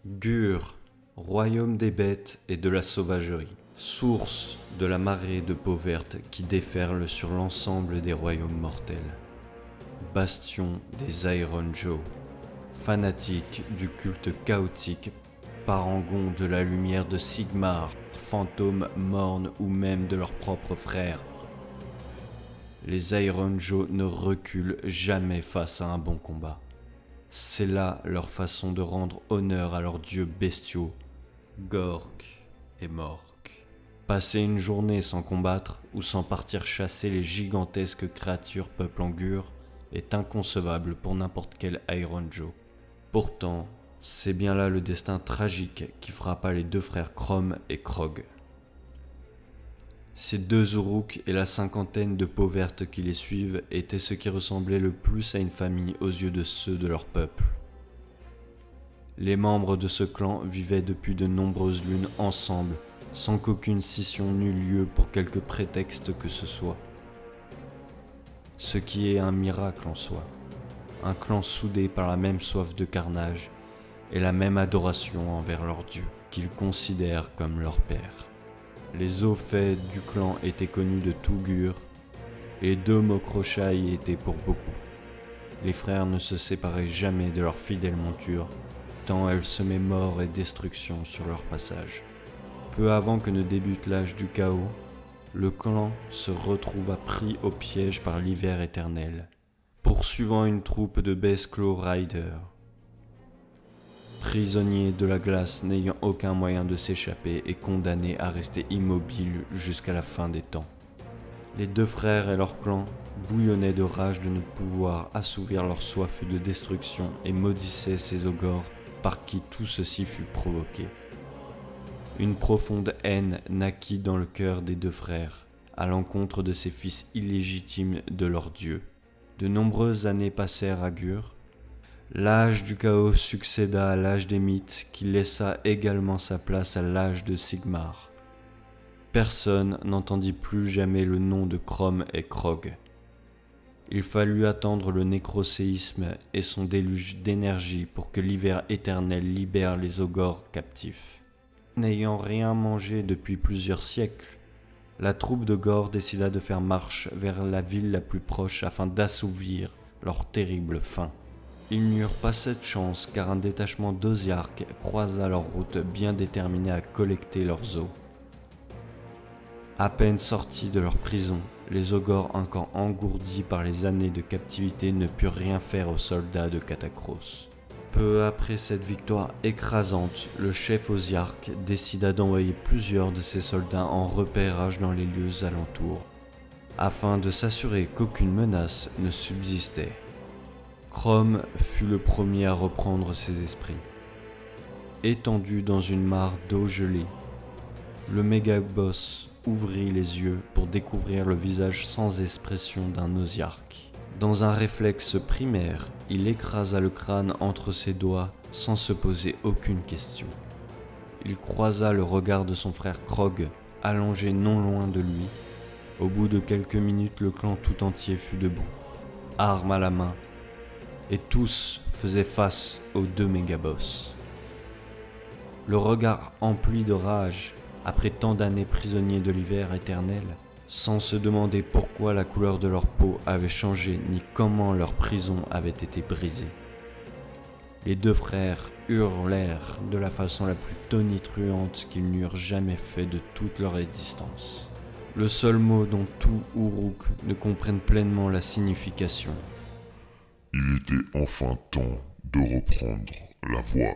Gur, royaume des bêtes et de la sauvagerie, source de la marée de peau verte qui déferle sur l'ensemble des royaumes mortels. Bastion des Iron Joe, fanatique du culte chaotique, parangon de la lumière de Sigmar, fantômes mornes ou même de leurs propres frères. Les Iron Joe ne reculent jamais face à un bon combat. C'est là leur façon de rendre honneur à leurs dieux bestiaux, Gork et Mork. Passer une journée sans combattre ou sans partir chasser les gigantesques créatures peuplant Gur est inconcevable pour n'importe quel Iron Joe. Pourtant, c'est bien là le destin tragique qui frappa les deux frères Crom et Krog. Ces deux Uruk et la cinquantaine de peaux vertes qui les suivent étaient ce qui ressemblait le plus à une famille aux yeux de ceux de leur peuple. Les membres de ce clan vivaient depuis de nombreuses lunes ensemble, sans qu'aucune scission n'eût lieu pour quelque prétexte que ce soit. Ce qui est un miracle en soi. Un clan soudé par la même soif de carnage et la même adoration envers leur dieu, qu'ils considèrent comme leur père. Les hauts faits du clan étaient connus de tout Gur, et les deux Mokrochai étaient pour beaucoup. Les frères ne se séparaient jamais de leur fidèle monture, tant elle semait mort et destruction sur leur passage. Peu avant que ne débute l'âge du chaos, le clan se retrouva pris au piège par l'hiver éternel, poursuivant une troupe de Besklo Riders. Prisonniers de la glace n'ayant aucun moyen de s'échapper et condamnés à rester immobiles jusqu'à la fin des temps. Les deux frères et leur clan bouillonnaient de rage de ne pouvoir assouvir leur soif de destruction et maudissaient ces ogres par qui tout ceci fut provoqué. Une profonde haine naquit dans le cœur des deux frères, à l'encontre de ces fils illégitimes de leur dieu. De nombreuses années passèrent à Gur. L'âge du chaos succéda à l'âge des mythes qui laissa également sa place à l'âge de Sigmar. Personne n'entendit plus jamais le nom de Crom et Krog. Il fallut attendre le nécroséisme et son déluge d'énergie pour que l'hiver éternel libère les ogres captifs. N'ayant rien mangé depuis plusieurs siècles, la troupe de Gore décida de faire marche vers la ville la plus proche afin d'assouvir leur terrible faim. Ils n'eurent pas cette chance car un détachement d'Oziark croisa leur route bien déterminé à collecter leurs os. À peine sortis de leur prison, les ogres encore engourdis par les années de captivité ne purent rien faire aux soldats de Katakros. Peu après cette victoire écrasante, le chef Oziark décida d'envoyer plusieurs de ses soldats en repérage dans les lieux alentours, afin de s'assurer qu'aucune menace ne subsistait. Crom fut le premier à reprendre ses esprits. Étendu dans une mare d'eau gelée, le méga-boss ouvrit les yeux pour découvrir le visage sans expression d'un Oziark. Dans un réflexe primaire, il écrasa le crâne entre ses doigts sans se poser aucune question. Il croisa le regard de son frère Krog, allongé non loin de lui. Au bout de quelques minutes, le clan tout entier fut debout, armes à la main, et tous faisaient face aux deux méga-boss. Le regard empli de rage, après tant d'années prisonniers de l'hiver éternel, sans se demander pourquoi la couleur de leur peau avait changé ni comment leur prison avait été brisée. Les deux frères hurlèrent de la façon la plus tonitruante qu'ils n'eurent jamais fait de toute leur existence. Le seul mot dont tout Uruk ne comprenne pleinement la signification. Il était enfin temps de reprendre la voie.